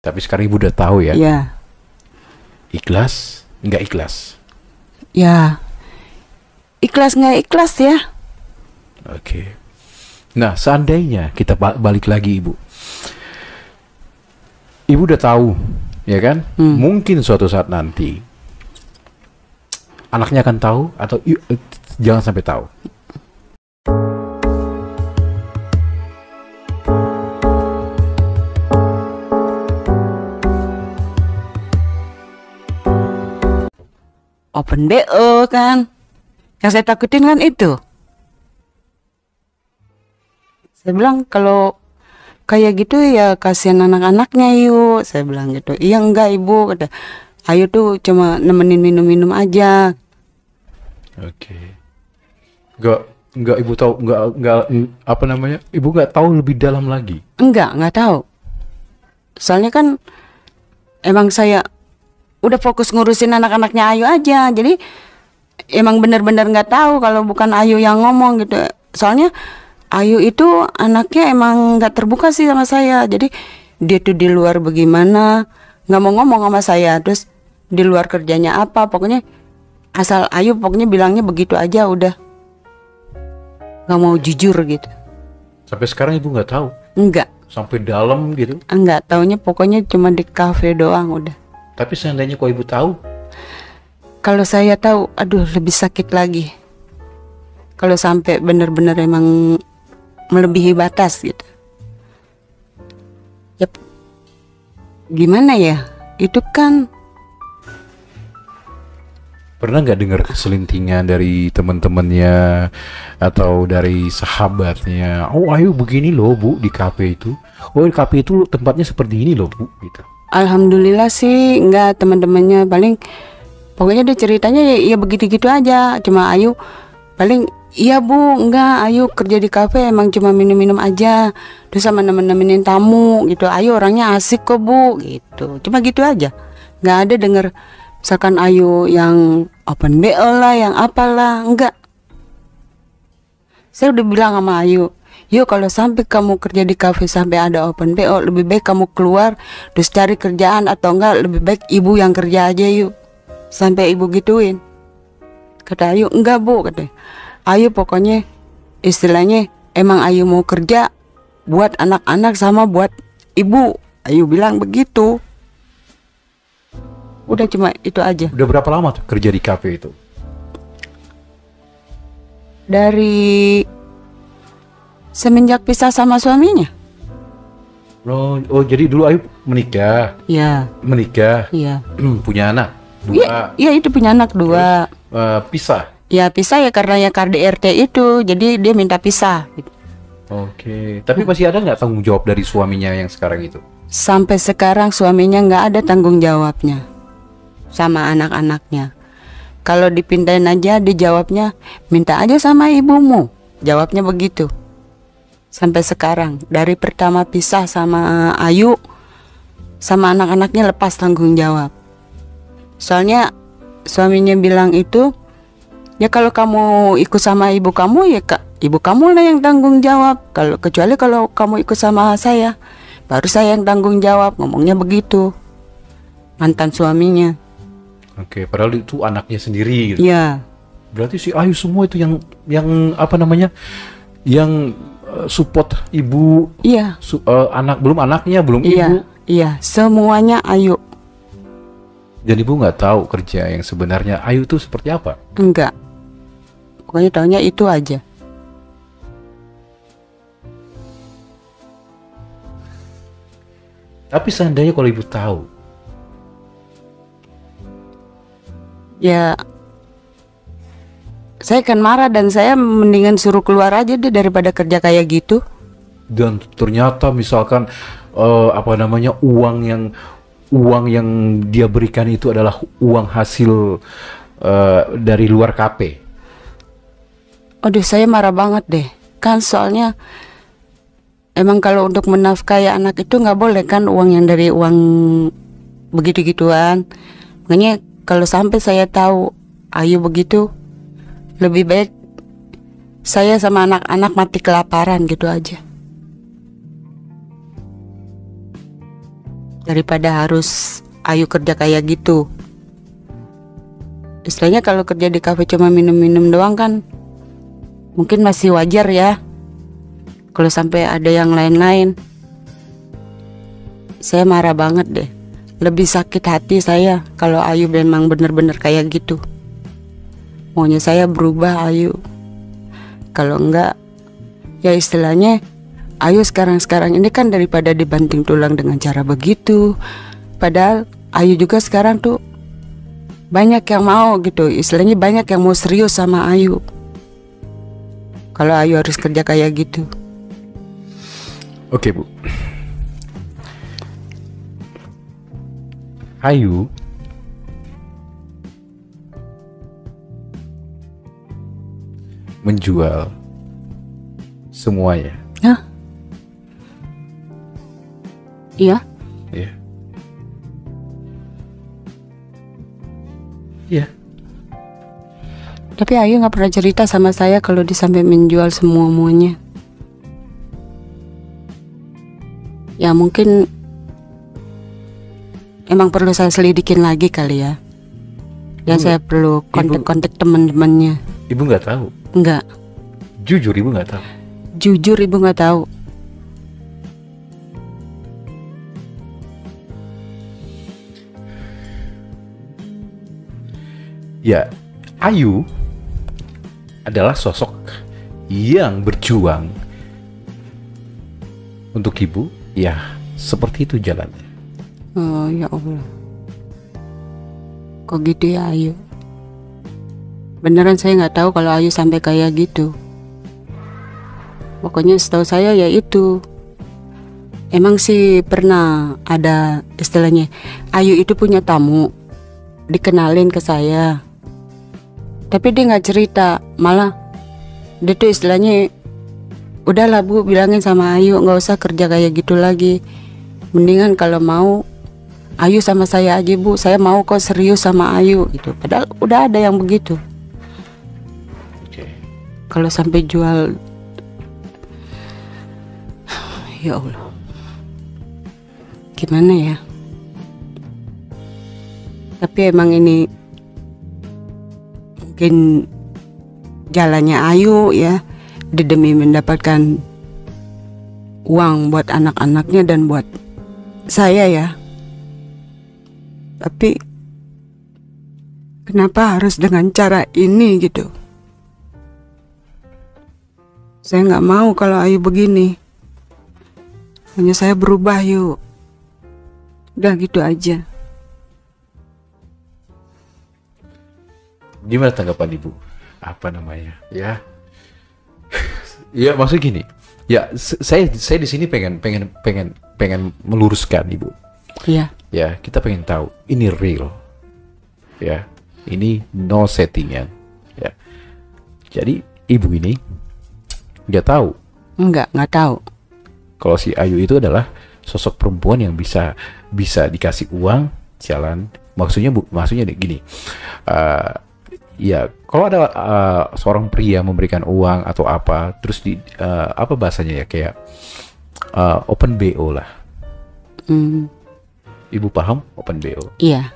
Tapi sekarang ibu udah tahu ya. Ya, Ikhlas, nggak ikhlas. ya, ikhlas nggak ikhlas ya. Oke. Nah, seandainya kita balik lagi ibu. Ibu udah tahu, ya kan? Mungkin suatu saat nanti anaknya akan tahu atau jangan sampai tahu. Open BO kan. Yang saya takutin kan itu. Saya bilang kalau kayak gitu ya kasihan anak-anaknya yuk. Saya bilang gitu. Iya enggak ibu, kata. Ayo tuh cuma nemenin minum-minum aja. Oke. Nggak ibu tahu, nggak apa namanya? Ibu nggak tahu lebih dalam lagi. Enggak tahu. Soalnya kan emang saya udah fokus ngurusin anak-anaknya Ayu aja. Jadi emang bener-bener nggak tahu kalau bukan Ayu yang ngomong gitu. Soalnya Ayu itu anaknya emang nggak terbuka sih sama saya. Jadi dia tuh di luar bagaimana nggak mau ngomong sama saya. Terus di luar kerjanya apa, pokoknya asal Ayu pokoknya bilangnya begitu aja udah. Nggak mau jujur gitu. Sampai sekarang ibu nggak tahu. Enggak. Sampai dalam gitu. Enggak, taunya pokoknya cuma di kafe doang udah. Tapi seandainya kok ibu tahu, Kalau saya tahu, aduh lebih sakit lagi. Kalau sampai benar-benar emang melebihi batas gitu. Yap. Gimana ya? Itu kan pernah nggak dengar keselintingan dari teman-temannya atau dari sahabatnya? Oh, Ayu begini loh bu di kafe itu. Oh, di kafe itu tempatnya seperti ini loh bu, gitu. alhamdulillah sih enggak, teman-temannya paling pokoknya dia ceritanya ya begitu-gitu aja. Cuma Ayu paling iya bu, enggak, Ayu kerja di kafe emang cuma minum-minum aja. Terus sama nemen-nemenin tamu gitu. Ayu orangnya asik kok bu gitu. Cuma gitu aja. Nggak ada denger misalkan Ayu yang open BO lah, yang apalah, enggak. Saya udah bilang sama Ayu, yuk kalau sampai kamu kerja di kafe sampai ada open BO, lebih baik kamu keluar terus cari kerjaan, atau enggak lebih baik ibu yang kerja aja yuk. Sampai ibu gituin. Kata Ayu, enggak bu, katanya. Ayu pokoknya istilahnya emang Ayu mau kerja buat anak-anak sama buat ibu. Ayu bilang begitu. Udah cuma itu aja. Udah berapa lama tuh kerja di kafe itu? Dari semenjak pisah sama suaminya. Oh, jadi dulu Ayu menikah, Ya, iya. punya anak Iya, 2, iya itu punya anak 2. pisah. Ya pisah ya karena ya KDRT itu, jadi dia minta pisah. Oke, tapi masih ada nggak tanggung jawab dari suaminya yang sekarang itu? Sampai sekarang suaminya nggak ada tanggung jawabnya sama anak-anaknya. Kalau dipindahin aja, dijawabnya minta aja sama ibumu. Jawabnya begitu. Sampai sekarang, dari pertama pisah sama Ayu, sama anak-anaknya lepas tanggung jawab. Soalnya suaminya bilang itu, ya kalau kamu ikut sama ibu kamu ya ibu kamu lah yang tanggung jawab. Kecuali kalau kamu ikut sama saya, baru saya yang tanggung jawab. Ngomongnya begitu. Mantan suaminya. Oke, padahal itu anaknya sendiri gitu. Ya, Berarti si Ayu semua itu yang apa namanya? Yang support ibu, iya, anak belum anaknya, belum iya, ibu. iya, semuanya Ayu. Dan ibu nggak tahu kerja yang sebenarnya Ayu itu seperti apa. Enggak. Pokoknya taunya itu aja. Tapi seandainya kalau ibu tahu, Ya, saya kan marah dan saya mendingan suruh keluar aja deh daripada kerja kayak gitu. dan ternyata misalkan apa namanya uang yang dia berikan itu adalah uang hasil dari luar KP. Aduh, saya marah banget deh. Kan soalnya emang kalau untuk menafkahi anak itu nggak boleh kan uang yang dari uang begitu-gituan. Makanya kalau sampai saya tahu Ayu begitu, lebih baik saya sama anak-anak mati kelaparan gitu aja. daripada harus Ayu kerja kayak gitu. Istilahnya kalau kerja di kafe cuma minum-minum doang kan mungkin masih wajar ya. Kalau sampai ada yang lain-lain, saya marah banget deh. Lebih sakit hati saya kalau Ayu memang bener-bener kayak gitu. Maunya saya berubah Ayu. Kalau enggak, ya istilahnya Ayu sekarang ini kan daripada dibanting tulang dengan cara begitu. Padahal Ayu juga sekarang tuh banyak yang mau gitu. Istilahnya banyak yang mau serius sama Ayu. Kalau Ayu harus kerja kayak gitu. Oke, Bu. Ayu menjual semuanya. Hah? Iya? Iya. Iya. Tapi Ayu nggak pernah cerita sama saya kalau dia sampai menjual semua-muanya. Ya mungkin emang perlu saya selidikin lagi kali ya. Ya saya perlu kontak-kontak teman-temannya. Ibu nggak tahu? Enggak. Jujur ibu nggak tahu? Jujur ibu nggak tahu. Ya, Ayu adalah sosok yang berjuang untuk ibu. Ya, seperti itu jalannya. Oh ya Allah. Kok gitu ya Ayu? Beneran saya nggak tahu kalau Ayu sampai kayak gitu. Pokoknya setahu saya ya itu. Emang sih pernah ada istilahnya Ayu itu punya tamu, dikenalin ke saya. Tapi dia nggak cerita, malah dia tuh istilahnya udahlah Bu, bilangin sama Ayu nggak usah kerja kayak gitu lagi. Mendingan kalau mau Ayu sama saya aja Bu, saya mau kok serius sama Ayu gitu. Padahal udah ada yang begitu. Kalau sampai jual, ya Allah, gimana ya? Tapi emang ini mungkin jalannya Ayu ya, demi mendapatkan uang buat anak-anaknya dan buat saya ya. Tapi kenapa harus dengan cara ini gitu? Saya nggak mau kalau Ayu begini. Hanya saya berubah yuk. Udah gitu aja. Gimana tanggapan ibu? Apa namanya? Ya, ya maksud gini. Ya, saya di sini pengen meluruskan ibu. Iya. Ya, kita pengen tahu ini real. Ya, ini no settingan. Ya, jadi ibu ini nggak tahu. Nggak tahu. Kalau si Ayu itu adalah sosok perempuan yang bisa dikasih uang jalan. Maksudnya gini. Ya, kalau ada seorang pria memberikan uang atau apa, terus apa bahasanya ya, kayak open BO lah. Ibu paham open BO? Iya.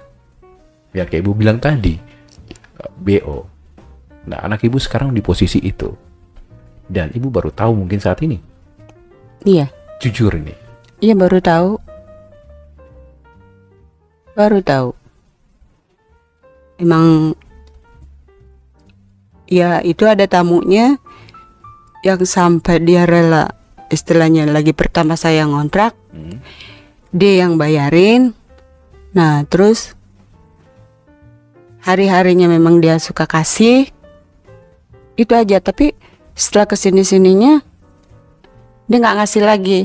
Ya kayak ibu bilang tadi, BO. Nah, anak ibu sekarang di posisi itu. Dan ibu baru tahu mungkin saat ini. Iya. Jujur ini. Iya baru tahu. Emang ya itu ada tamunya yang sampai dia rela, istilahnya lagi pertama saya ngontrak, dia yang bayarin. Nah terus hari-harinya memang dia suka kasih, itu aja. Tapi setelah kesini-sininya dia nggak ngasih lagi.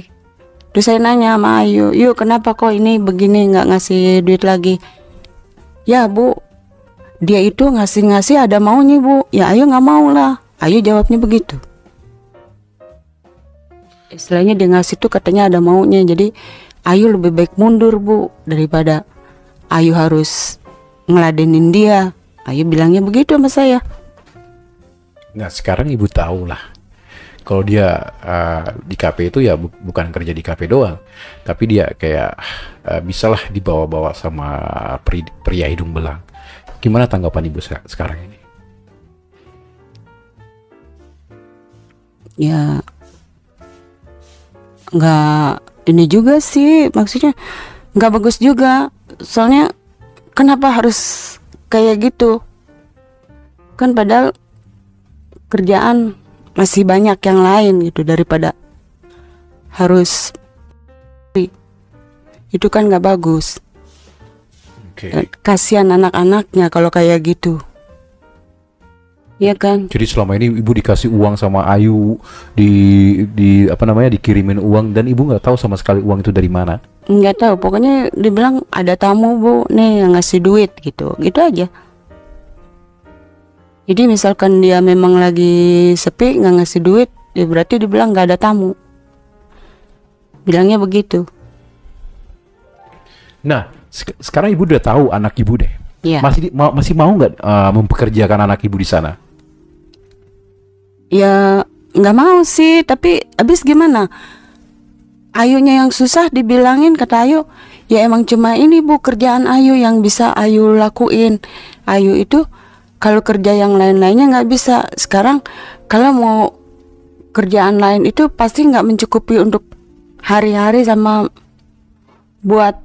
Terus saya nanya sama Ayu, yuk kenapa kok ini begini nggak ngasih duit lagi? Ya Bu, dia itu ngasih ada maunya Bu. Ya Ayu nggak mau lah. Ayu jawabnya begitu. Istilahnya dia ngasih tuh katanya ada maunya. Jadi Ayu lebih baik mundur Bu, daripada Ayu harus ngeladenin dia. Ayu bilangnya begitu sama saya. Nah sekarang ibu tahu lah kalau dia di kafe itu ya bukan kerja di kafe doang, tapi dia kayak bisalah dibawa-bawa sama pria hidung belang. Gimana tanggapan ibu sekarang ini? Ya nggak ini juga sih, maksudnya nggak bagus juga. Soalnya kenapa harus kayak gitu? Kan padahal kerjaan masih banyak yang lain gitu, daripada harus itu kan nggak bagus. Kasihan anak-anaknya kalau kayak gitu. Iya kan? Jadi selama ini ibu dikasih uang sama Ayu, di apa namanya, dikirimin uang, dan ibu nggak tahu sama sekali uang itu dari mana? Nggak tahu, pokoknya dibilang ada tamu bu, nih yang ngasih duit gitu aja. Jadi misalkan dia memang lagi sepi nggak ngasih duit, ya berarti dibilang nggak ada tamu. Bilangnya begitu. Nah, sekarang ibu udah tahu anak ibu deh. Iya. Masih mau nggak mempekerjakan anak ibu di sana? Ya nggak mau sih, tapi abis gimana? Ayunya yang susah dibilangin, kata Ayu, ya emang cuma ini bu kerjaan Ayu yang bisa Ayu lakuin. Ayu itu kalau kerja yang lain-lainnya nggak bisa. Sekarang kalau mau kerjaan lain itu pasti nggak mencukupi untuk hari-hari sama buat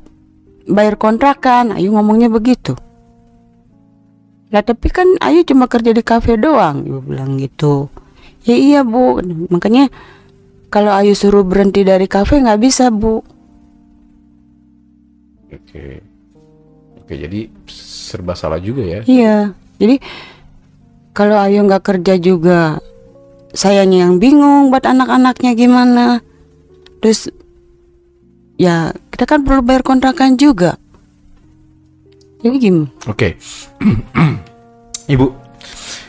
bayar kontrakan. Ayu ngomongnya begitu. Lah tapi kan Ayu cuma kerja di kafe doang, ibu bilang gitu. Ya iya bu, makanya kalau Ayu suruh berhenti dari kafe nggak bisa bu. Oke, jadi serba salah juga ya. Iya, jadi kalau Ayu nggak kerja juga, sayanya yang bingung buat anak-anaknya gimana. Terus ya kita kan perlu bayar kontrakan juga. Jadi gimana? Oke. Ibu,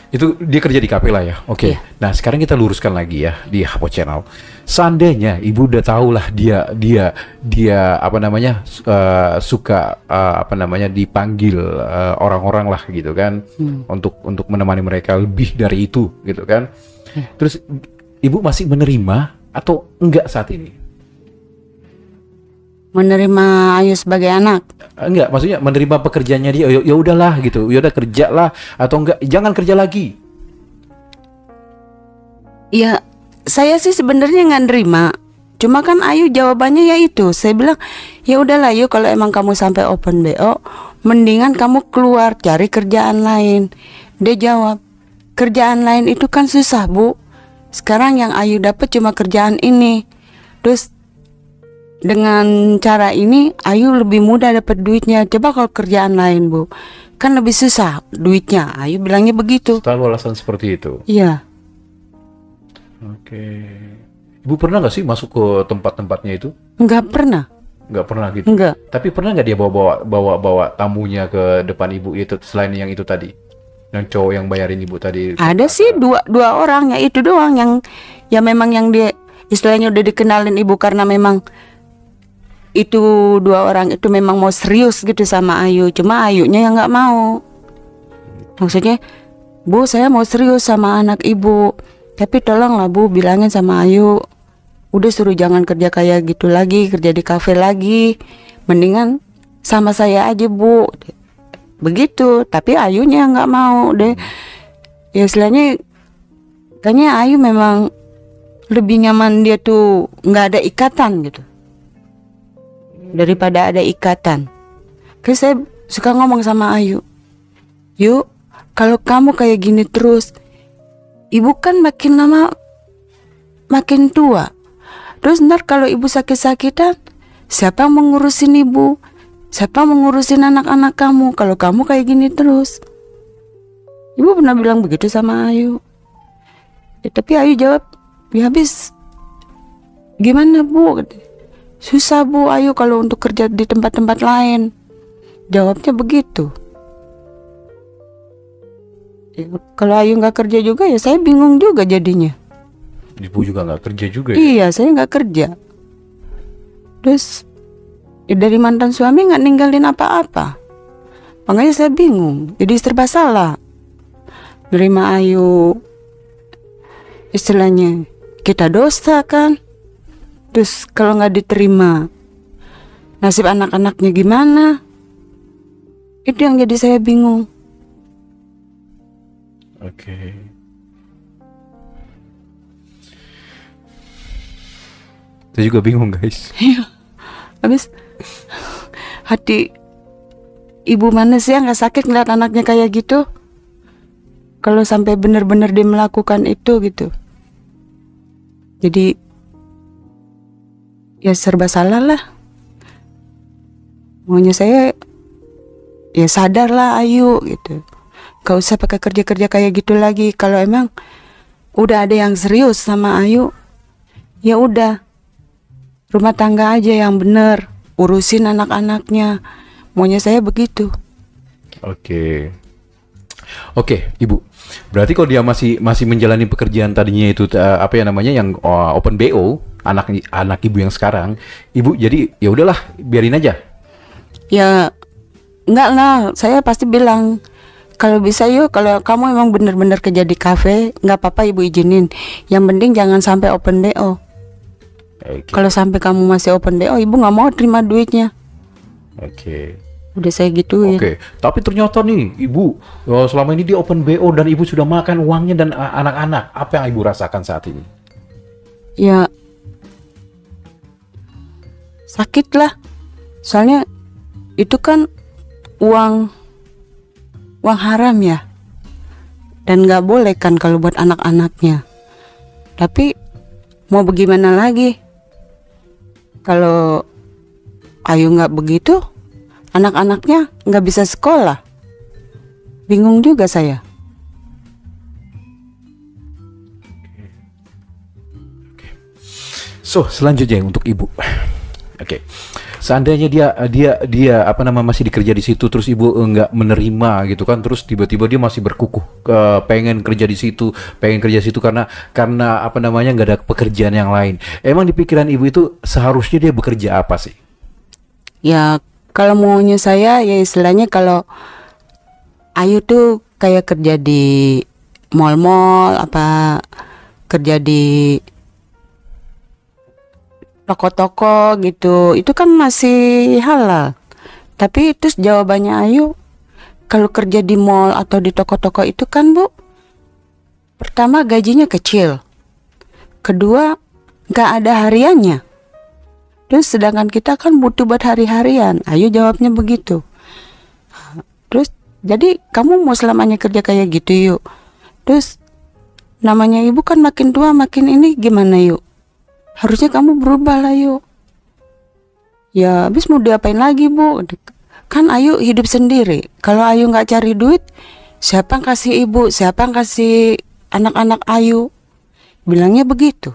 itu dia kerja di kafe lah ya. Oke. Iya. Nah, sekarang kita luruskan lagi ya di Hapo Channel. Seandainya ibu udah tahu lah dia apa namanya, suka apa namanya, dipanggil orang-orang lah gitu kan, untuk menemani mereka lebih dari itu gitu kan. Terus ibu masih menerima atau enggak saat ini? Menerima Ayu sebagai anak? Enggak, maksudnya menerima pekerjaannya dia. Ya udahlah gitu, ya udah kerja lah, atau enggak jangan kerja lagi. Ya saya sih sebenarnya nggak nerima. Cuma kan Ayu jawabannya ya itu. Saya bilang ya udahlah yuk, kalau emang kamu sampai open BO, mendingan kamu keluar cari kerjaan lain. Dia jawab, kerjaan lain itu kan susah bu. Sekarang yang Ayu dapat cuma kerjaan ini. Terus dengan cara ini Ayu lebih mudah dapat duitnya. Coba kalau kerjaan lain bu, kan lebih susah duitnya. Ayu bilangnya begitu. Selalu alasan seperti itu. Iya. Oke. Ibu pernah nggak sih masuk ke tempat-tempatnya itu? Nggak pernah. Nggak pernah gitu. Nggak. Tapi pernah nggak dia bawa tamunya ke depan ibu itu, selain yang itu tadi, yang cowok yang bayarin ibu tadi? Ada sih dua orang, ya itu doang yang ya memang yang dia istilahnya udah dikenalin ibu, karena memang itu dua orang itu memang mau serius gitu sama Ayu. Cuma Ayunya yang nggak mau. Maksudnya, bu saya mau serius sama anak ibu, tapi tolonglah bu bilangin sama Ayu, udah suruh jangan kerja kayak gitu lagi, kerja di kafe lagi, mendingan sama saya aja bu. Begitu. Tapi Ayunya nggak mau deh. Ya istilahnya kayaknya Ayu memang lebih nyaman dia tuh nggak ada ikatan gitu daripada ada ikatan. Terus saya suka ngomong sama Ayu, yuk kalau kamu kayak gini terus, ibu kan makin lama makin tua. Terus ntar kalau ibu sakit-sakitan, siapa yang mengurusin ibu? Siapa yang mengurusin anak-anak kamu kalau kamu kayak gini terus? Ibu pernah bilang begitu sama Ayu. Ya, tapi Ayu jawab, ya habis gimana bu? Susah bu Ayu kalau untuk kerja di tempat-tempat lain. Jawabnya begitu. Ya, kalau Ayu nggak kerja juga ya saya bingung juga jadinya. Ibu juga nggak kerja juga ya? Iya, saya nggak kerja. Terus ya dari mantan suami nggak ninggalin apa-apa. Makanya saya bingung. Jadi serba salah. Nerima Ayu istilahnya kita dosa kan. Terus kalau nggak diterima, nasib anak-anaknya gimana? Itu yang jadi saya bingung. Oke. Saya juga bingung guys. Iya. Habis hati ibu mana sih yang nggak sakit ngeliat anaknya kayak gitu? Kalau sampai benar-benar dia melakukan itu gitu. Jadi ya serba salah lah. Maunya saya ya sadarlah Ayu gitu. Gak usah pakai kerja-kerja kayak gitu lagi. Kalau emang udah ada yang serius sama Ayu, ya udah rumah tangga aja yang bener, urusin anak-anaknya. Maunya saya begitu. Oke. Oke, Ibu. Berarti kalau dia masih menjalani pekerjaan tadinya itu apa ya namanya yang open BO, anak Ibu yang sekarang, Ibu jadi ya udahlah, biarin aja. Ya enggak lah, saya pasti bilang kalau bisa yuk, kalau kamu emang bener-bener kerja di kafe, nggak apa-apa ibu izinin. Yang penting jangan sampai open BO. Oke. Kalau sampai kamu masih open BO, ibu nggak mau terima duitnya. Oke. Udah saya gituin. Oke, tapi ternyata nih Ibu selama ini di open BO dan Ibu sudah makan uangnya dan anak-anak. Apa yang Ibu rasakan saat ini? Ya sakit lah. Soalnya itu kan uang haram ya. Dan nggak boleh kan kalau buat anak-anaknya. Tapi mau bagaimana lagi? Kalau Ayu nggak begitu, anak-anaknya nggak bisa sekolah. Bingung juga saya. So, selanjutnya untuk Ibu. Oke. Seandainya dia apa nama masih dikerja di situ, terus Ibu nggak menerima gitu kan, terus tiba-tiba dia masih berkukuh pengen kerja di situ, karena apa namanya nggak ada pekerjaan yang lain. Emang di pikiran Ibu itu seharusnya dia bekerja apa sih? Ya kalau maunya saya ya istilahnya kalau Ayu tuh kayak kerja di mall-mall, apa kerja di toko-toko gitu, itu kan masih halal. Tapi terus jawabannya Ayu, kalau kerja di mall atau di toko-toko itu kan Bu, pertama gajinya kecil, kedua nggak ada hariannya. Terus sedangkan kita kan butuh buat hari-harian. Ayu jawabnya begitu. Terus jadi kamu mau selamanya kerja kayak gitu yuk. Terus namanya ibu kan makin tua makin ini gimana yuk. Harusnya kamu berubah lah yuk. Ya habis mau diapain lagi Bu. Kan Ayu hidup sendiri. Kalau Ayu gak cari duit, siapa yang kasih ibu, siapa yang kasih anak-anak Ayu. Bilangnya begitu.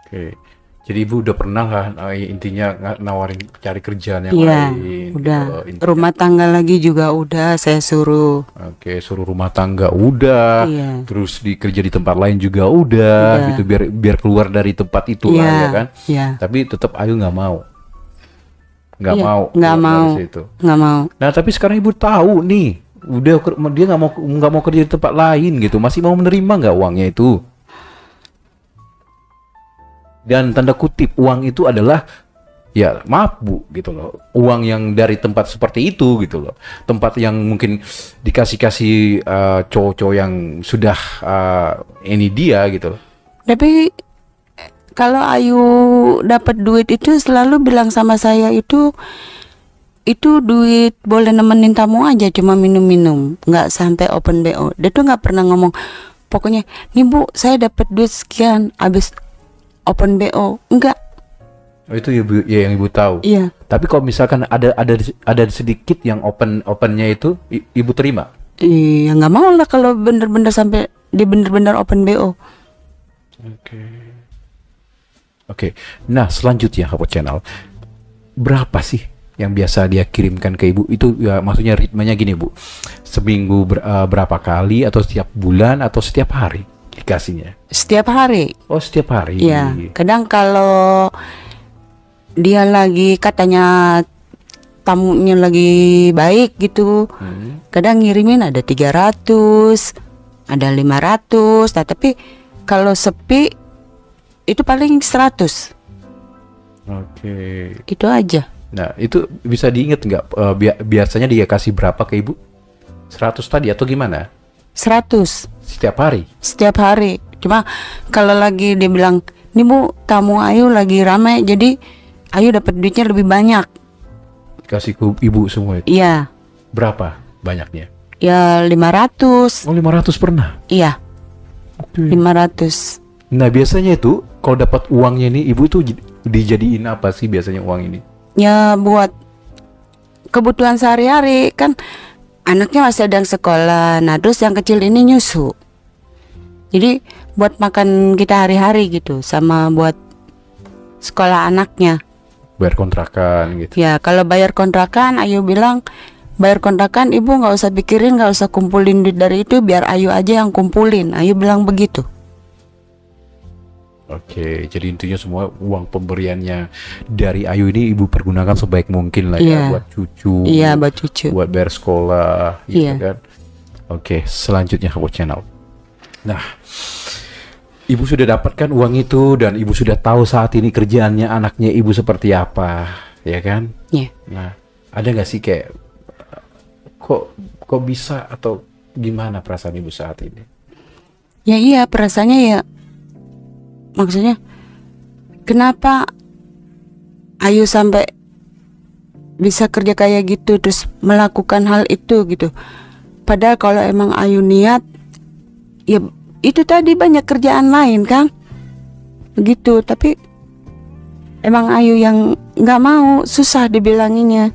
Oke. Jadi Ibu udah pernah lah intinya nawarin cari kerjaan yang Iya, lain. udah. Intinya. Rumah tangga lagi juga udah saya suruh. Oke, suruh rumah tangga udah. Iya. Terus kerja di tempat lain juga udah. Gitu biar keluar dari tempat itu lah ya kan. Iya. Tapi tetap Ayu nggak mau. Nggak Iya, mau. nggak keluar mau. dari situ. Nggak mau. Nah, tapi sekarang Ibu tahu nih, dia nggak mau kerja di tempat lain gitu. Masih mau menerima nggak uangnya itu? Dan tanda kutip uang itu adalah ya maaf Bu gitu loh, uang yang dari tempat seperti itu gitu loh, tempat yang mungkin dikasih cowok-cowok yang sudah ini dia gitu loh. Tapi kalau Ayu dapat duit itu selalu bilang sama saya itu duit boleh nemenin tamu aja, cuma minum-minum, nggak sampai open BO. Dia tuh nggak pernah ngomong pokoknya nih Bu saya dapat duit sekian abis open BO, enggak. Oh, itu ya yang Ibu tahu. Iya. Tapi kalau misalkan ada sedikit yang opennya itu Ibu terima? Iya nggak mau lah kalau bener-bener sampai dia bener-bener open BO. Oke. Nah selanjutnya Kapot Channel, berapa sih yang biasa dia kirimkan ke Ibu? Itu ya maksudnya ritmenya gini Bu, seminggu berapa kali, atau setiap bulan, atau setiap hari dikasihnya? Setiap hari. Oh setiap hari. Iya. Kadang kalau dia lagi katanya tamunya lagi baik gitu, kadang ngirimin ada 300, ada 500. Nah, tapi Kalau sepi itu paling 100. Oke. Itu aja. Nah, itu bisa diingat nggak biasanya dia kasih berapa ke ibu? 100 tadi atau gimana? 100 Setiap hari? setiap hari. Cuma kalau lagi dia bilang, "Nih Bu, tamu Ayu lagi ramai, jadi Ayu dapat duitnya lebih banyak." Kasih ke ibu semua itu? Iya. Berapa banyaknya? Ya 500. Oh, 500 pernah? Iya, Oke. 500. Nah, biasanya itu kalau dapat uangnya nih, ibu tuh dijadiin apa sih biasanya uang ini? Ya buat kebutuhan sehari-hari, kan anaknya masih ada yang sekolah. Nah terus yang kecil ini nyusu, jadi buat makan kita hari-hari gitu, sama buat sekolah anaknya. Bayar kontrakan gitu. Ya kalau bayar kontrakan, Ayu bilang bayar kontrakan ibu nggak usah pikirin, nggak usah kumpulin duit dari itu, biar Ayu aja yang kumpulin. Ayu bilang begitu. Oke, jadi intinya semua uang pemberiannya dari Ayu ini ibu pergunakan sebaik mungkin lah Iya. ya, buat cucu. Iya buat cucu. Buat bayar sekolah, gitu Iya. kan. Oke, selanjutnya ke channel. Nah, ibu sudah dapatkan uang itu dan ibu sudah tahu saat ini kerjaannya anaknya ibu seperti apa, ya kan? Iya. Nah, ada nggak sih kayak kok bisa atau gimana perasaan ibu saat ini? Ya iya, perasaannya ya, maksudnya kenapa Ayu sampai bisa kerja kayak gitu, terus melakukan hal itu gitu. Padahal kalau emang Ayu niat, ya itu tadi banyak kerjaan lain kan, begitu. Tapi emang Ayu yang nggak mau, susah dibilanginnya.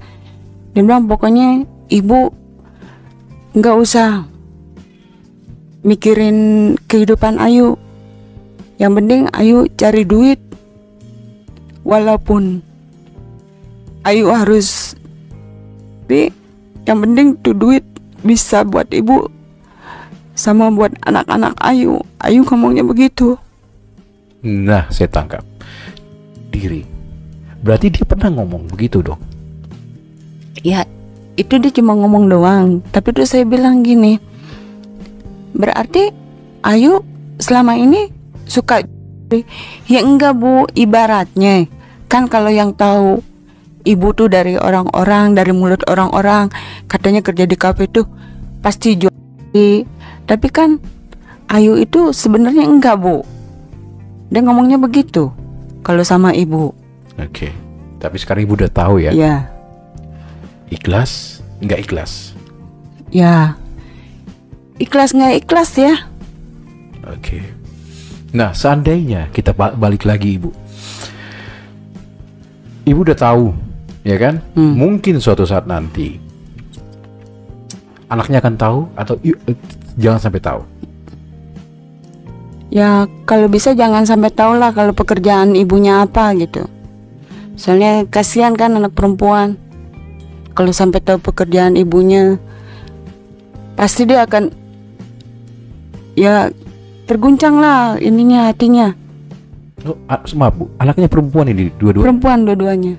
Dia bilang pokoknya ibu nggak usah mikirin kehidupan Ayu, yang penting Ayu cari duit, walaupun Ayu harus, tapi yang penting tuh duit bisa buat ibu sama buat anak-anak Ayu. Ayu ngomongnya begitu. Nah, saya tangkap diri. Berarti dia pernah ngomong begitu dong? Ya itu dia cuma ngomong doang. Tapi terus saya bilang gini, berarti Ayu selama ini suka. Ya enggak Bu, ibaratnya kan kalau yang tahu ibu tuh dari orang-orang, dari mulut orang-orang, katanya kerja di kafe tuh pasti jual. Tapi kan Ayu itu sebenarnya enggak Bu. Dia ngomongnya begitu kalau sama ibu. Oke. Tapi sekarang ibu udah tahu ya? Ya. Ikhlas, nggak ikhlas? Ya. Ikhlas nggak ikhlas ya? Oke. Nah, seandainya kita balik lagi ibu. Ibu udah tahu, ya kan? Mungkin suatu saat nanti anaknya akan tahu atau jangan sampai tahu. Ya kalau bisa jangan sampai tahu lah kalau pekerjaan ibunya apa gitu. Soalnya kasihan kan anak perempuan. Kalau sampai tahu pekerjaan ibunya, pasti dia akan ya terguncang lah ininya, hatinya. Oh, maaf Bu, anaknya perempuan ini dua-dua? Perempuan dua-duanya.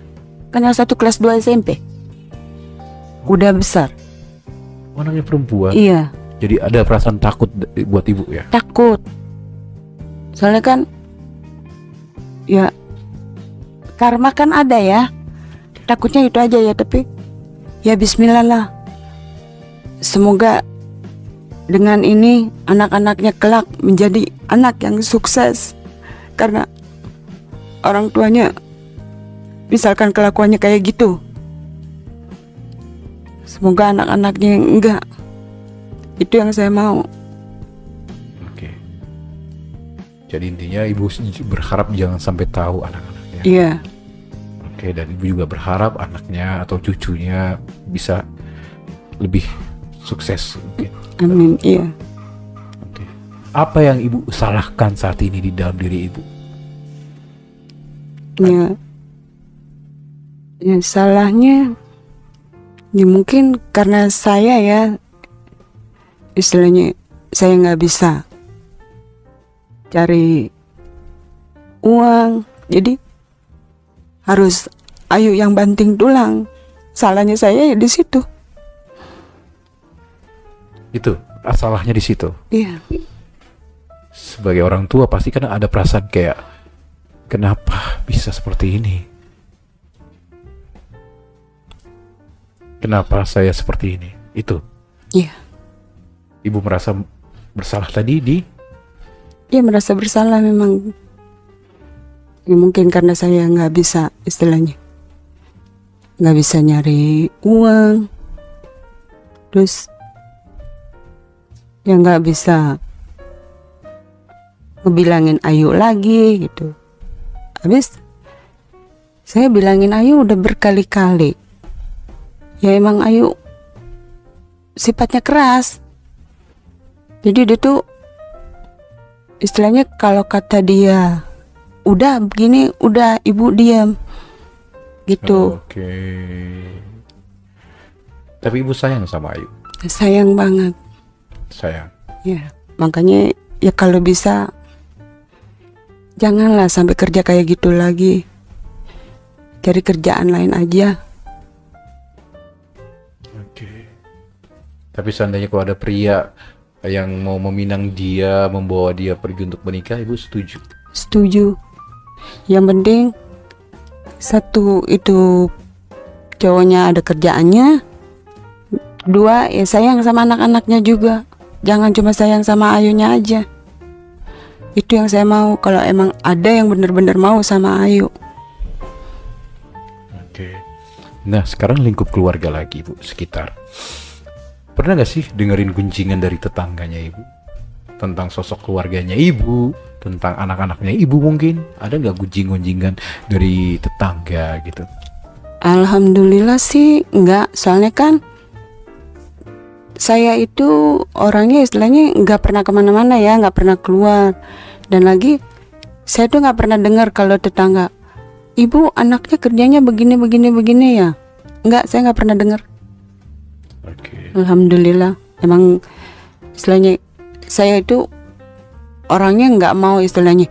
Kan yang satu kelas 2 SMP. Udah besar. Oh, anaknya perempuan? Iya. Jadi ada perasaan takut buat ibu ya? Takut. Soalnya kan ya karma kan ada ya. Takutnya itu aja ya, tapi ya bismillah lah. Semoga dengan ini anak-anaknya kelak menjadi anak yang sukses. Karena orang tuanya misalkan kelakuannya kayak gitu, semoga anak-anaknya enggak. Itu yang saya mau. Oke. Jadi intinya ibu berharap jangan sampai tahu anak-anaknya. Iya. Oke, dan ibu juga berharap anaknya atau cucunya bisa lebih sukses. Oke. Amin. Iya. Oke. Apa yang ibu salahkan saat ini di dalam diri ibu? Ya, ya salahnya ya mungkin karena saya ya, istilahnya saya nggak bisa cari uang, jadi harus Ayu yang banting tulang. Salahnya saya ya di situ. Itu salahnya di situ. Iya. sebagai orang tua pasti kan ada perasaan kayak kenapa bisa seperti ini? Kenapa saya seperti ini? Itu. Iya. Ibu merasa bersalah tadi di? Dia merasa bersalah memang. Ya, mungkin karena saya nggak bisa, istilahnya nggak bisa nyari uang, terus ya nggak bisa ngebilangin Ayu lagi gitu. Habis saya bilangin Ayu udah berkali-kali, ya emang Ayu sifatnya keras. Jadi dia tuh istilahnya kalau kata dia udah begini, udah ibu diam gitu. Oke. Tapi ibu sayang sama Ayu. Sayang banget. Sayang. Ya, makanya ya kalau bisa janganlah sampai kerja kayak gitu lagi. Cari kerjaan lain aja. Oke. Tapi seandainya kalau ada pria yang mau meminang dia, membawa dia pergi untuk menikah, ibu setuju? Setuju. Yang penting satu itu cowoknya ada kerjaannya. Dua ya sayang sama anak-anaknya juga. Jangan cuma sayang sama Ayunya aja. Itu yang saya mau. Kalau emang ada yang benar-benar mau sama Ayu. Oke. Nah sekarang lingkup keluarga lagi ibu sekitar. Pernah gak sih dengerin gunjingan dari tetangganya ibu? Tentang sosok keluarganya ibu, tentang anak-anaknya ibu mungkin? Ada gak gunjing-gunjingan dari tetangga gitu? Alhamdulillah sih enggak. Soalnya kan saya itu orangnya istilahnya nggak pernah kemana-mana ya, nggak pernah keluar. Dan lagi saya tuh nggak pernah dengar kalau tetangga, ibu anaknya kerjanya begini ya. Nggak, saya nggak pernah dengar. Oke. Alhamdulillah. Emang istilahnya saya itu orangnya nggak mau istilahnya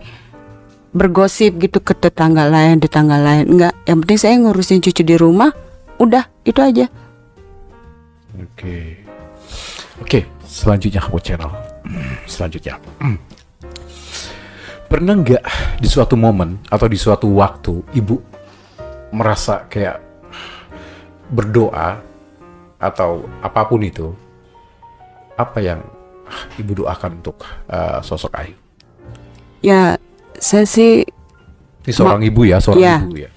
bergosip gitu ke tetangga lain. Nggak. Yang penting saya ngurusin cucu di rumah. Udah, itu aja. Oke, selanjutnya aku channel. Selanjutnya. Pernah nggak di suatu momen atau di suatu waktu ibu merasa kayak berdoa atau apapun itu, apa yang ibu doakan untuk sosok Ayu? Ya, saya sih Ini seorang ibu ya, ya, ibu ya.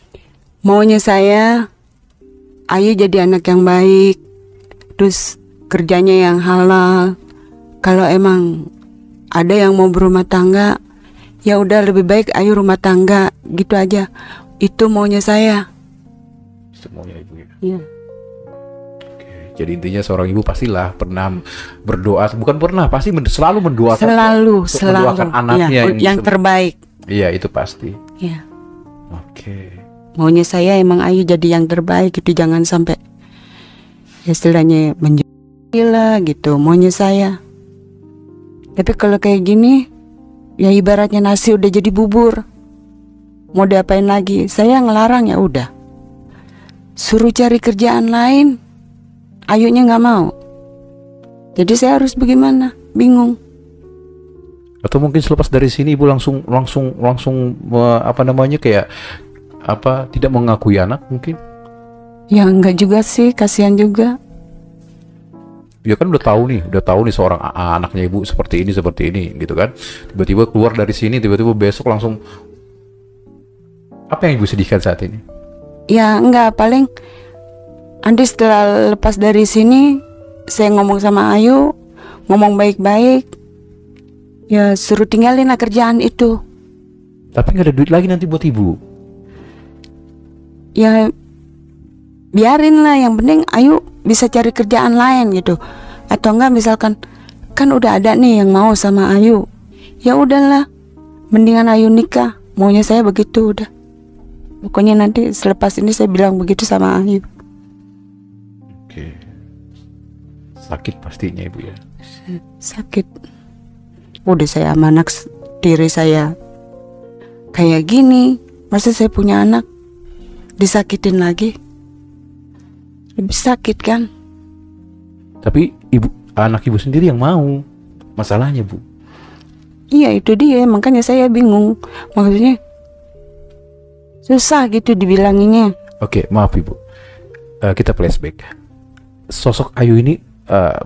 maunya saya Ayu jadi anak yang baik, terus kerjanya yang halal. Kalau emang ada yang mau berumah tangga, ya udah lebih baik Ayu rumah tangga, gitu aja. Itu maunya saya. Semuanya ibu ya. Iya. Oke, jadi intinya seorang ibu pastilah pernah berdoa, bukan pernah, pasti selalu mendoakan. Selalu. Mendoakan anaknya Ya, yang terbaik. Iya, itu pasti. Ya. Oke. Maunya saya emang Ayu jadi yang terbaik, itu jangan sampai istilahnya gila gitu, maunya saya. Tapi kalau kayak gini, ya ibaratnya nasi udah jadi bubur, mau diapain lagi? Saya ngelarang, ya udah, suruh cari kerjaan lain. Ayunya nggak mau, jadi saya harus bagaimana? Bingung. Atau mungkin selepas dari sini ibu langsung apa namanya kayak apa tidak mengakui anak mungkin? Ya enggak juga sih, kasihan juga. Ya kan udah tahu nih seorang anaknya ibu seperti ini gitu kan. Tiba-tiba keluar dari sini, tiba-tiba besok langsung. Apa yang ibu sedihkan saat ini? Ya enggak, paling nanti setelah lepas dari sini saya ngomong sama Ayu, ngomong baik-baik, ya suruh tinggalin lah kerjaan itu. Tapi nggak ada duit lagi nanti buat ibu. Ya biarin lah, yang penting Ayu bisa cari kerjaan lain gitu. Atau enggak misalkan kan udah ada nih yang mau sama Ayu, ya udahlah, mendingan Ayu nikah. Maunya saya begitu udah. Pokoknya nanti selepas ini saya bilang begitu sama Ayu. Oke. Sakit pastinya ibu ya. Sakit. Udah saya sama anak tiri saya kayak gini, masa saya punya anak disakitin lagi? Lebih sakit kan? Tapi anak ibu sendiri yang mau. Masalahnya bu. Iya itu dia, makanya saya bingung. Maksudnya susah gitu dibilanginnya. Oke, maaf Ibu. Kita flashback. Sosok Ayu ini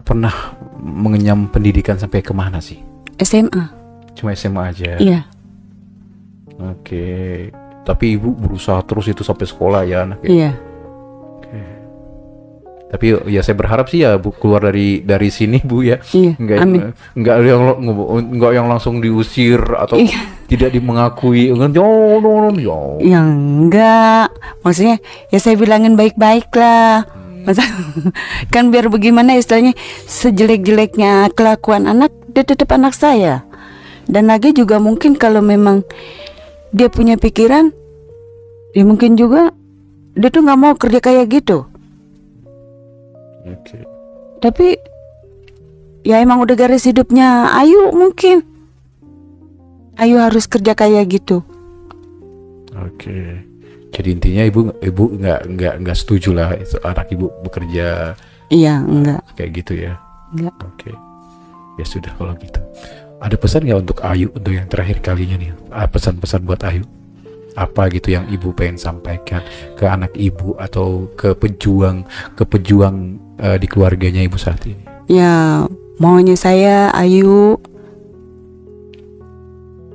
pernah mengenyam pendidikan sampai kemana sih? SMA. Cuma SMA aja. Iya. Oke. Tapi Ibu berusaha terus itu sampai sekolah ya anaknya. Iya. Tapi ya saya berharap sih ya Bu keluar dari sini Bu ya. Iya. Amin. Enggak yang langsung diusir atau Iya. tidak mengakui. Ya enggak. Maksudnya ya saya bilangin baik-baik lah. Masa kan biar bagaimana istilahnya, sejelek-jeleknya kelakuan anak, dia tetap anak saya. Dan lagi juga mungkin kalau memang dia punya pikiran, ya mungkin juga dia tuh nggak mau kerja kayak gitu. Oke. Tapi ya emang udah garis hidupnya Ayu mungkin. Ayu harus kerja kayak gitu. Oke. Jadi intinya ibu nggak setuju lah anak ibu bekerja. Iya, enggak. Kayak gitu ya. Enggak. Oke. Ya sudah kalau gitu. Ada pesan nggak untuk Ayu untuk yang terakhir kalinya nih? Pesan-pesan buat Ayu? Apa gitu yang ibu pengen sampaikan ke anak ibu atau ke pejuang di keluarganya ibu saat ini? Ya, maunya saya Ayu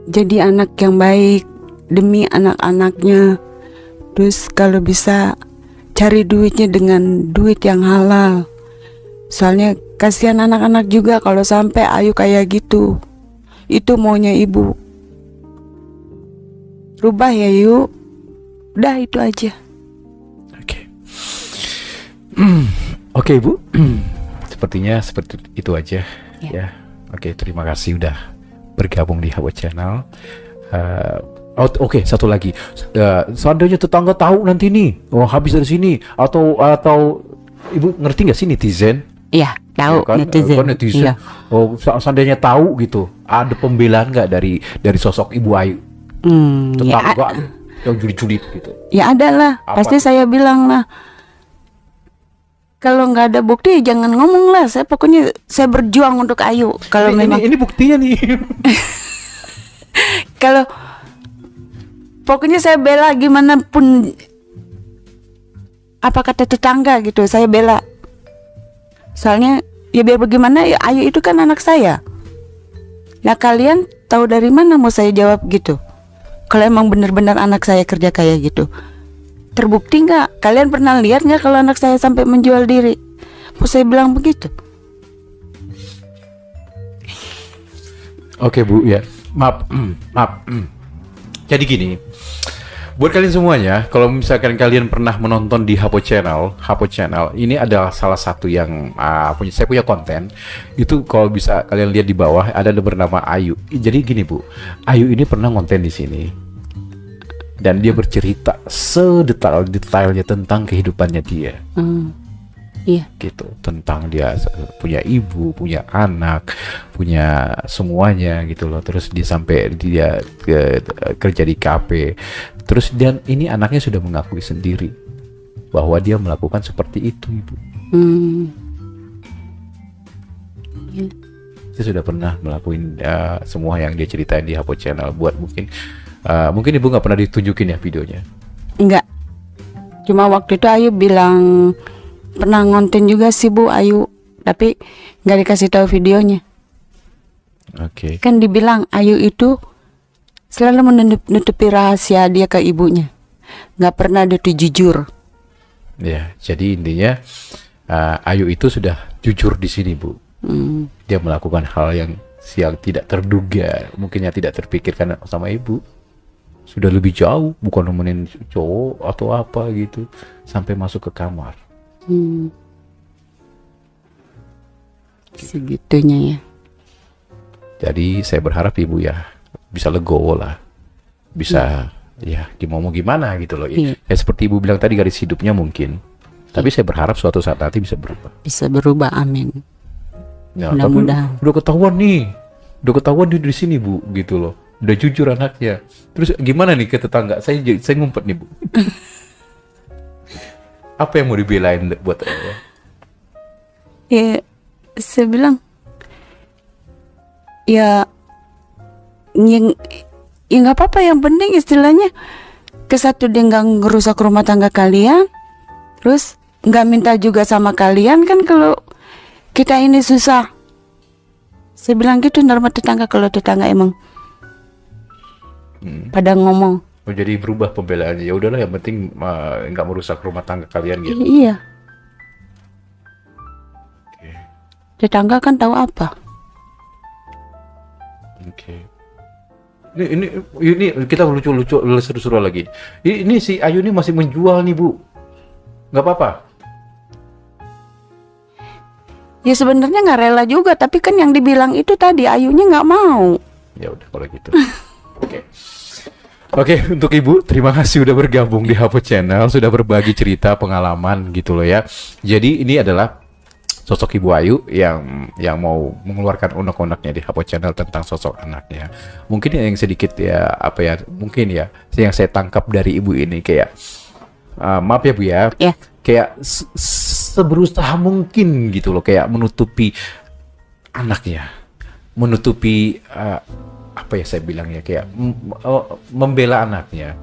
jadi anak yang baik demi anak-anaknya. Terus kalau bisa cari duitnya dengan duit yang halal. Soalnya kasihan anak-anak juga kalau sampai Ayu kayak gitu. Itu maunya ibu. Rubah ya yuk. Udah itu aja. Oke. Oke ibu. Sepertinya seperti itu aja ya. Oke, terima kasih udah bergabung di Hawa Channel. Oke, satu lagi. Seandainya tetangga tahu nanti nih, habis dari sini atau ibu ngerti nggak sih netizen? Iya, tahu Ya kan? netizen. Kan netizen. Iya. Seandainya tahu gitu, ada pembelaan nggak dari sosok Ibu Ayu? Tetangga yang julid-julid gitu. Ya ada lah, Apa? pasti saya bilang lah. Kalau nggak ada bukti jangan ngomong lah. Saya pokoknya saya berjuang untuk Ayu. Kalau memang ini buktinya nih. kalau pokoknya saya bela gimana pun apa kata tetangga gitu, saya bela. Soalnya ya biar bagaimana ya Ayu itu kan anak saya. Nah kalian tahu dari mana mau saya jawab gitu? Kalau emang benar-benar anak saya kerja kayak gitu, terbukti nggak? Kalian pernah lihat nggak kalau anak saya sampai menjual diri? Mau saya bilang begitu? Oke Bu, ya maaf. Jadi gini, buat kalian semuanya, kalau misalkan kalian pernah menonton di Hapo Channel ini adalah salah satu yang saya punya konten. Itu kalau bisa kalian lihat di bawah ada bernama Ayu. Jadi gini Bu, Ayu ini pernah konten di sini dan dia bercerita sedetail-detailnya tentang kehidupannya dia. Iya. Gitu, tentang dia punya ibu, punya anak, punya semuanya gitu loh. Terus dia sampai dia kerja di kafe. Terus dan ini anaknya sudah mengakui sendiri bahwa dia melakukan seperti itu, Ibu. Iya. Dia sudah pernah melakukan semua yang dia ceritain di Hapo Channel. Buat mungkin Ibu nggak pernah ditunjukin ya videonya. Enggak. Cuma waktu itu Ayu bilang pernah ngonten juga sih Bu Ayu, tapi nggak dikasih tahu videonya. Oke. Kan dibilang Ayu itu selalu menutupi rahasia dia ke ibunya, nggak pernah dia tuh jujur. Ya, jadi intinya Ayu itu sudah jujur di sini Bu. Dia melakukan hal yang tidak terduga, mungkinnya tidak terpikirkan sama ibu. Sudah lebih jauh, bukan nemenin cowok atau apa gitu, sampai masuk ke kamar. Segitunya ya. Jadi saya berharap ibu ya bisa legowo lah, bisa ya mau gimana gitu loh. Iya. Ya seperti ibu bilang tadi garis hidupnya mungkin, tapi saya berharap suatu saat nanti bisa berubah. Bisa berubah, amin. Ya, Mudah-mudahan. tapi udah ketahuan nih di sini Bu, gitu loh. Udah jujur anaknya. Terus gimana nih ke tetangga? Saya ngumpet nih Bu. Apa yang mau dibelain buat saya? Ya, saya bilang ya yang ya nggak apa-apa, yang penting istilahnya ke satu dia nggak ngerusak rumah tangga kalian, terus nggak minta juga sama kalian kan kalau kita ini susah. Saya bilang gitu norma tetangga, kalau tetangga emang pada ngomong. Oh, jadi berubah pembelaannya. Ya udahlah, yang penting nggak merusak rumah tangga kalian gitu. Iya. Oke. Tetangga kan tahu apa. Oke. Ini kita lucu-lucu seru-seru lagi. Ini si Ayu ini masih menjual nih, Bu. Nggak apa-apa. Ya sebenarnya nggak rela juga, tapi kan yang dibilang itu tadi Ayunya nggak mau. Ya udah kalau gitu. Oke. Oke, untuk Ibu, terima kasih udah bergabung di Hapo Channel, sudah berbagi cerita pengalaman gitu loh ya. Jadi ini adalah sosok Ibu Ayu yang mau mengeluarkan unek-uneknya di Hapo Channel tentang sosok anaknya. Mungkin yang sedikit ya, apa ya, mungkin ya, yang saya tangkap dari Ibu ini kayak, maaf ya Bu ya, Ya. kayak seberusaha mungkin gitu loh, kayak menutupi anaknya, menutupi apa ya saya bilang ya, kayak membela anaknya.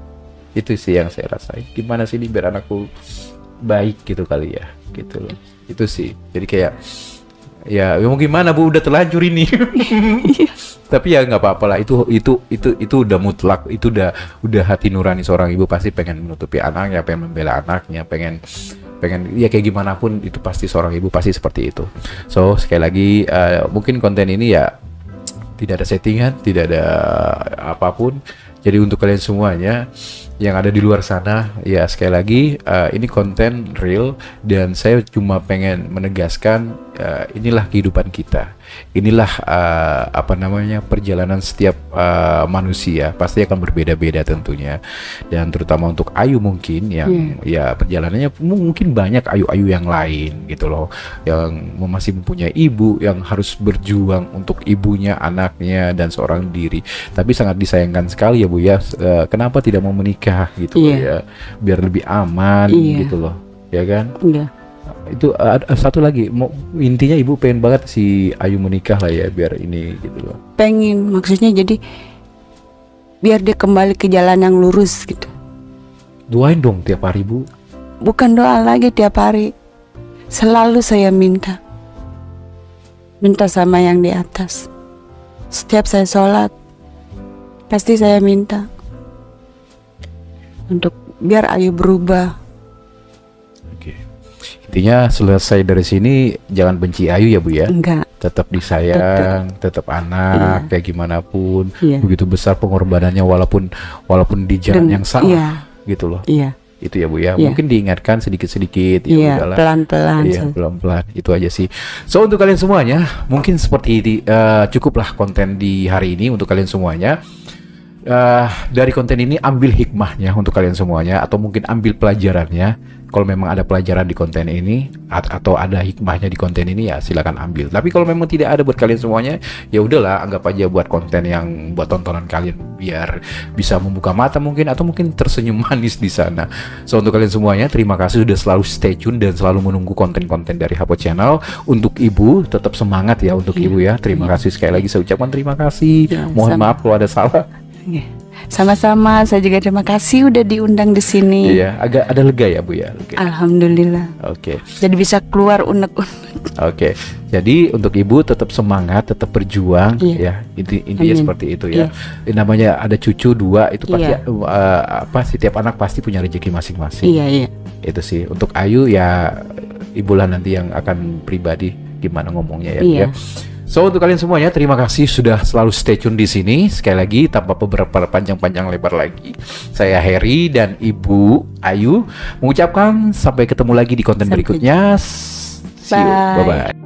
Itu sih yang saya rasain. Gimana sih ini biar anakku baik gitu kali ya, gitu loh. Itu sih. Jadi kayak ya mau gimana Bu, udah terlanjur ini. Tapi ya nggak apa-apa lah. Itu udah mutlak. Itu udah hati nurani seorang ibu, pasti pengen menutupi anaknya, pengen membela anaknya, pengen ya kayak gimana pun itu pasti seorang ibu pasti seperti itu. So sekali lagi mungkin konten ini ya tidak ada settingan, tidak ada apapun. Jadi untuk kalian semuanya yang ada di luar sana, ya sekali lagi ini konten real dan saya cuma pengen menegaskan inilah kehidupan kita. Inilah apa namanya, perjalanan setiap manusia pasti akan berbeda-beda tentunya. Dan terutama untuk Ayu mungkin yang ya perjalanannya mungkin banyak Ayu-Ayu yang lain gitu loh, yang masih mempunyai ibu, yang harus berjuang untuk ibunya, anaknya dan seorang diri. Tapi sangat disayangkan sekali ya Bu ya, kenapa tidak mau menikah gitu loh ya, biar lebih aman gitu loh, ya kan? Iya. Itu satu lagi, intinya ibu pengen banget si Ayu menikah lah ya, biar ini gitu loh. Pengen, maksudnya jadi biar dia kembali ke jalan yang lurus gitu. Doain dong tiap hari Bu. Bukan doa lagi tiap hari, selalu saya minta sama yang di atas. Setiap saya sholat pasti saya minta untuk biar Ayu berubah. Oke. Intinya selesai dari sini jangan benci Ayu ya Bu ya. Enggak. Tetap disayang, tetap anak, kayak gimana pun. Begitu besar pengorbanannya walaupun di jalan yang salah gitu loh. Iya. Itu ya Bu ya. Mungkin diingatkan sedikit-sedikit ya udahlah. Pelan-pelan. Iya, pelan-pelan. Itu aja sih. So untuk kalian semuanya, mungkin seperti ini cukuplah konten di hari ini untuk kalian semuanya. Dari konten ini ambil hikmahnya untuk kalian semuanya, atau mungkin ambil pelajarannya. Kalau memang ada pelajaran di konten ini atau ada hikmahnya di konten ini, ya silakan ambil. Tapi kalau memang tidak ada buat kalian semuanya, ya udahlah, anggap aja buat konten yang buat tontonan kalian, biar bisa membuka mata mungkin, atau mungkin tersenyum manis di sana. So untuk kalian semuanya, terima kasih sudah selalu stay tune dan selalu menunggu konten-konten dari Hapo Channel. Untuk Ibu, tetap semangat ya untuk Ibu ya. Terima kasih sekali lagi, saya ucapkan terima kasih. Mohon maaf kalau ada salah. Sama-sama, saya juga terima kasih udah diundang di sini. Iya, agak ada lega ya Bu ya. Lega. Alhamdulillah. Oke. Jadi bisa keluar unek-unek. Oke. Jadi untuk Ibu tetap semangat, tetap berjuang ya. Intinya seperti itu ya. Namanya ada cucu 2 itu pasti setiap anak pasti punya rezeki masing-masing. Iya. Itu sih. Untuk Ayu ya ibulah nanti yang akan pribadi gimana ngomongnya ya. So untuk kalian semuanya, terima kasih sudah selalu stay tune di sini. Sekali lagi tanpa beberapa panjang-panjang lebar lagi, saya Heri dan Ibu Ayu mengucapkan sampai ketemu lagi di konten berikutnya. See you. Bye bye.